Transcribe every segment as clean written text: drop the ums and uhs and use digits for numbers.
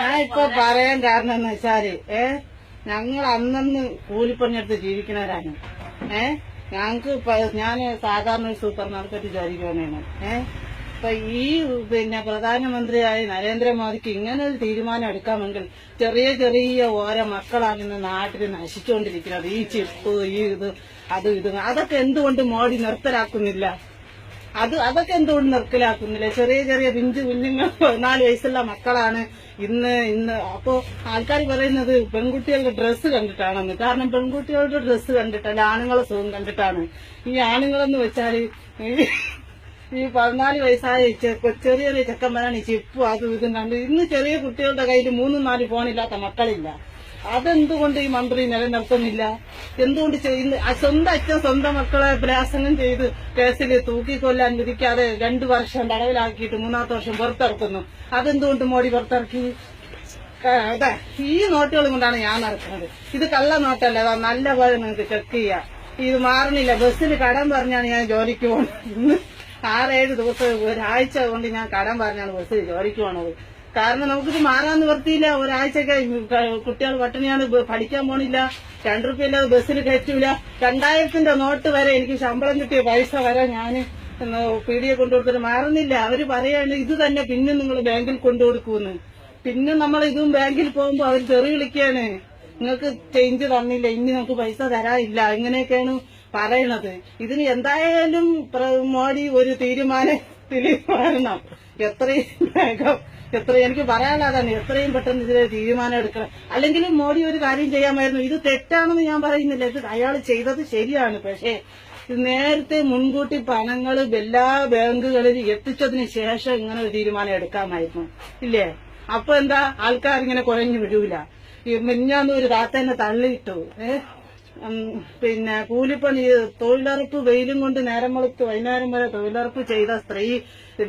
ഞാൻ ഇപ്പൊ പറയാൻ കാരണം എന്ന് വെച്ചാല് ഞങ്ങൾ അന്നന്ന് കൂലിപ്പണിയെടുത്ത് ജീവിക്കുന്നവരാണ്. ഞങ്ങക്ക് ഞാൻ സാധാരണ ഒരു സൂപ്പർ മാർക്കറ്റ് ജോലിക്കാനാണ്. ഇപ്പൊ ഈ പ്രധാനമന്ത്രിയായ നരേന്ദ്രമോദിക്ക് ഇങ്ങനെ ഒരു തീരുമാനം എടുക്കാമെങ്കിൽ ചെറിയ ചെറിയ ഓരോ മക്കളാണ് ഇന്ന് നാട്ടിൽ നശിച്ചുകൊണ്ടിരിക്കുന്നത്. ഈ ചിപ്പ്, ഈ ഇതും അതൊക്കെ എന്തുകൊണ്ട് മോഡി നിർത്തലാക്കുന്നില്ല? അതൊക്കെ എന്തുകൊണ്ട് നിർത്തലാക്കുന്നില്ല? ചെറിയ ചെറിയ പിഞ്ചു കുഞ്ഞുങ്ങൾ 14 വയസ്സുള്ള മക്കളാണ് ഇന്ന്. അപ്പോ ആൾക്കാർ പറയുന്നത് പെൺകുട്ടികളുടെ ഡ്രസ്സ് കണ്ടിട്ടാണെന്ന്. കാരണം പെൺകുട്ടികളുടെ ഡ്രസ്സ് കണ്ടിട്ടല്ല, ആണുങ്ങളെ സുഖം കണ്ടിട്ടാണ്. ഈ ആണുങ്ങളെന്ന് വെച്ചാൽ ഈ 14 വയസ്സായ ചെറിയ ചെറിയ ചെക്കന്മാരാണ് ഈ ചിപ്പും അതും ഇതും കണ്ട്. ഇന്ന് ചെറിയ കുട്ടികളുടെ കയ്യിൽ 3-4 ഫോണില്ലാത്ത മക്കളില്ല. അതെന്തുകൊണ്ട് ഈ മന്ത്രി നിലനിർത്തുന്നില്ല? എന്തുകൊണ്ട് ചെയ്യുന്നു? സ്വന്തം അച്ഛൻ സ്വന്തം മക്കളെ ബലാത്സംഗം ചെയ്ത് കേസിൽ തൂക്കിക്കൊല്ലാൻ വിധിക്കാതെ 2 വർഷം തടവിലാക്കിയിട്ട് 3-ാമത്തെ വർഷം പുറത്തിറക്കുന്നു. അതെന്തുകൊണ്ട് മോഡി പുറത്തിറക്കി? അതെ, ഈ നോട്ടുകൾ കൊണ്ടാണ് ഞാൻ നടക്കുന്നത്. ഇത് കള്ള നോട്ടല്ല, നല്ല പോലെ നിങ്ങൾക്ക് ചെക്ക് ചെയ്യാം. ഇത് മാറുന്നില്ല. ബസ്സിൽ കടം പറഞ്ഞാണ് ഞാൻ ജോലിക്ക് പോകുന്നത്. ഇന്ന് 6-7 ദിവസം ഒരാഴ്ച കൊണ്ട് ഞാൻ കടം പറഞ്ഞാണ് ബസ്സിൽ ജോലിക്ക് പോണത്. കാരണം നമുക്കിത് മാറാൻ നിവർത്തിയില്ല. ഒരാഴ്ചക്ക് കുട്ടികൾ പട്ടിണിയാണ്, പഠിക്കാൻ പോണില്ല, 2 രൂപ ഇല്ലാതെ ബസ്സിൽ കയറ്റൂല. 2000-ന്റെ നോട്ട് വരെ എനിക്ക് ശമ്പളം കിട്ടിയ പൈസ വരെ ഞാൻ പീഡിയെ കൊണ്ടുകൊടുത്തിട്ട് മാറുന്നില്ല. അവര് പറയാണ് ഇത് തന്നെ പിന്നെ നിങ്ങൾ ബാങ്കിൽ കൊണ്ടുകൊടുക്കൂന്ന്. പിന്നെ നമ്മൾ ഇതും ബാങ്കിൽ പോകുമ്പോ അവർ തെറി വിളിക്കാണ്, നിങ്ങൾക്ക് ചേഞ്ച് തന്നില്ല, ഇനി നമുക്ക് പൈസ തരാനില്ല, ഇങ്ങനെയൊക്കെയാണ് പറയണത്. ഇതിന് എന്തായാലും മോഡി ഒരു തീരുമാനത്തിൽ വരണം. എത്രയും വേഗം എനിക്ക് പറയാനുള്ളതാണ്, എത്രയും പെട്ടെന്ന് ഇതിന് തീരുമാനം എടുക്കണം. അല്ലെങ്കിൽ മോഡി ഒരു കാര്യം ചെയ്യാമായിരുന്നു. ഇത് തെറ്റാണെന്ന് ഞാൻ പറയുന്നില്ല, ഇത് അയാൾ ചെയ്തത് ശരിയാണ്. പക്ഷേ നേരത്തെ മുൻകൂട്ടി പണങ്ങൾ എല്ലാ ബാങ്കുകളിൽ എത്തിച്ചതിന് ശേഷം ഇങ്ങനെ ഒരു തീരുമാനം എടുക്കാമായിരുന്നു, ഇല്ലേ? അപ്പൊ എന്താ ആൾക്കാരിങ്ങനെ കുഴഞ്ഞു വിടൂല. മിഞ്ഞാന്ന് ഒരു താത്തന്നെ തള്ളിയിട്ടു. കൂലിപ്പണി തൊഴിലുറപ്പ് വെയിലും കൊണ്ട് നേരം വെളുത്ത് വൈകുന്നേരം വരെ തൊഴിലുറപ്പ് ചെയ്ത സ്ത്രീ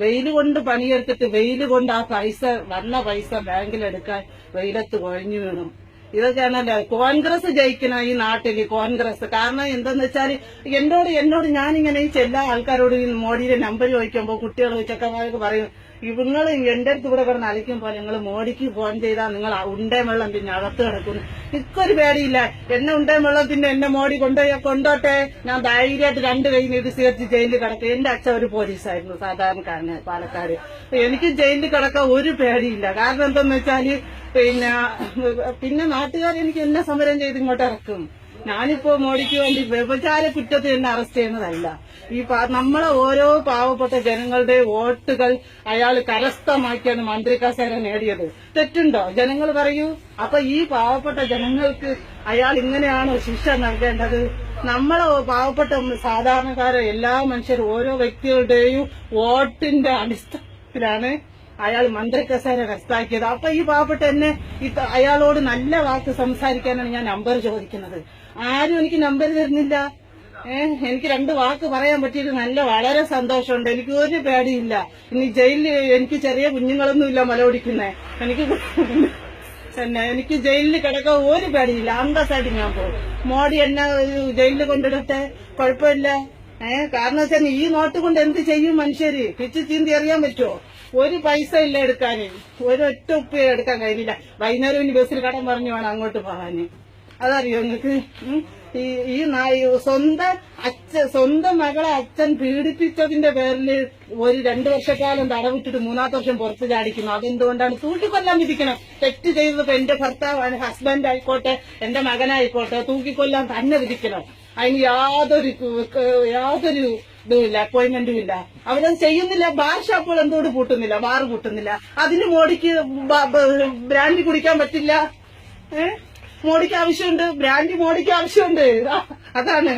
വെയിൽ കൊണ്ട് പണിയെടുത്തിട്ട് വെയിൽ കൊണ്ട് ആ പൈസ വന്ന പൈസ ബാങ്കിലെടുക്കാൻ വെയിലത്ത് കുഴഞ്ഞു വീണു. ഇതൊക്കെയാണല്ലോ കോൺഗ്രസ് ജയിക്കണ ഈ നാട്ടില്. കോൺഗ്രസ് കാരണം എന്തെന്ന് വെച്ചാൽ എന്നോട് ഞാനിങ്ങനെ ഈ എല്ലാ ആൾക്കാരോട് ഈ മോഡിയുടെ നമ്പർ ചോദിക്കുമ്പോ കുട്ടികൾ ചെക്കന്മാർക്ക് പറയും, നിങ്ങൾ എന്റെ അടുത്ത് ഇവിടെ കിടന്ന് അലിക്കുമ്പോൾ നിങ്ങൾ മോഡിക്ക് ഫോൺ ചെയ്താൽ നിങ്ങൾ ഉണ്ടേ വെള്ളം പിന്നെ അകത്ത് കിടക്കുന്നു. എനിക്കൊരു പേടിയില്ല. എന്നെ ഉണ്ടേ വെള്ളം പിന്നെ എന്നെ മോഡി കൊണ്ടോട്ടെ, ഞാൻ ധൈര്യമായിട്ട് 2 കൈ നീട്ടി സ്വീകരിച്ച് ജയിലിൽ കിടക്കും. എന്റെ അച്ഛൻ ഒരു പോലീസായിരുന്നു, സാധാരണക്കാരന്, പാലക്കാട്. എനിക്ക് ജയിലിൽ കിടക്കാൻ ഒരു പേടിയില്ല. കാരണം എന്തെന്ന് വെച്ചാല് പിന്നെ നാട്ടുകാർ എനിക്ക് എന്നെ സമരം ചെയ്ത് ഇങ്ങോട്ട് ഇറക്കും. ഞാനിപ്പോ മോഡിക്ക് വേണ്ടി വ്യഭിചാര കുറ്റത്തിൽ എന്നെ അറസ്റ്റ് ചെയ്യുന്നതല്ല. ഈ നമ്മളെ ഓരോ പാവപ്പെട്ട ജനങ്ങളുടെ വോട്ടുകൾ അയാൾ കരസ്ഥമാക്കിയാണ് മന്ത്രി കസേര നേടിയത്. തെറ്റുണ്ടോ? ജനങ്ങൾ പറയൂ. അപ്പൊ ഈ പാവപ്പെട്ട ജനങ്ങൾക്ക് അയാൾ ഇങ്ങനെയാണോ ശിക്ഷ നൽകേണ്ടത്? നമ്മളെ പാവപ്പെട്ട സാധാരണക്കാരെ എല്ലാ മനുഷ്യരും ഓരോ വ്യക്തികളുടെയും വോട്ടിന്റെ അടിസ്ഥാനത്തിലാണ് അയാൾ മന്ത്രി കസേര കരസ്ഥാക്കിയത്. അപ്പൊ ഈ പാവപ്പെട്ട എന്നെ അയാളോട് നല്ല വാക്ക് സംസാരിക്കാനാണ് ഞാൻ നമ്പർ ചോദിക്കുന്നത്. ആരും എനിക്ക് നമ്പർ തരുന്നില്ല. എനിക്ക് 2 വാക്ക് പറയാൻ പറ്റിയിട്ട് വളരെ സന്തോഷമുണ്ട്. എനിക്ക് ഒരു പേടിയില്ല. ഇനി ജയിലിൽ എനിക്ക് ചെറിയ കുഞ്ഞുങ്ങളൊന്നുമില്ല മലപിടിക്കുന്നേ. എനിക്ക് ജയിലിൽ കിടക്കാൻ ഒരു പേടിയില്ല. അന്തസ്സായിട്ട് ഞാൻ പോകും. മോഡി എന്നെ ജയിലിൽ കൊണ്ടിടട്ടെ, കുഴപ്പമില്ല. കാരണം വെച്ചാൽ ഈ നോട്ട് കൊണ്ട് എന്ത് ചെയ്യും മനുഷ്യര്? പിച്ച് ചീന്തി അറിയാൻ പറ്റുമോ? ഒരു പൈസ ഇല്ല എടുക്കാന്, ഒരൊറ്റ ഉപ്പ എടുക്കാൻ കഴിയില്ല. വൈകുന്നേരം ഇനി ബസ്സിൽ കടം പറഞ്ഞു വേണം അങ്ങോട്ട് പോകാന്. അതറിയോ നിങ്ങൾക്ക്? ഈ സ്വന്തം മകളെ അച്ഛൻ പീഡിപ്പിച്ചതിന്റെ പേരിൽ ഒരു 2 വർഷക്കാലം തടവിട്ടിട്ട് 3-ാമത്തെ വർഷം പുറത്ത് ചാടിക്കുന്നു. അതെന്തുകൊണ്ടാണ്? തൂക്കിക്കൊല്ലാൻ വിധിക്കണം. തെറ്റ് ചെയ്തപ്പോ എന്റെ ഭർത്താവ്, ഹസ്ബൻഡ് ആയിക്കോട്ടെ, എന്റെ മകനായിക്കോട്ടെ, തൂക്കിക്കൊല്ലാൻ തന്നെ വിധിക്കണം. അതിന് യാതൊരു ഇതുമില്ല, അപ്പോയിന്റ്മെന്റും ഇല്ല. അവരത് ചെയ്യുന്നില്ല. ബാർ ഷാപ്പുകൾ എന്തുകൊണ്ട് പൂട്ടുന്നില്ല? ബാർ പൂട്ടുന്നില്ല. അതിന് മോഡിക്ക് ബ്രാൻഡി കുടിക്കാൻ പറ്റില്ല. മോഡിക്ക് ആവശ്യമുണ്ട്, ബ്രാൻഡി മോഡിക്ക് ആവശ്യമുണ്ട്. അതാണ്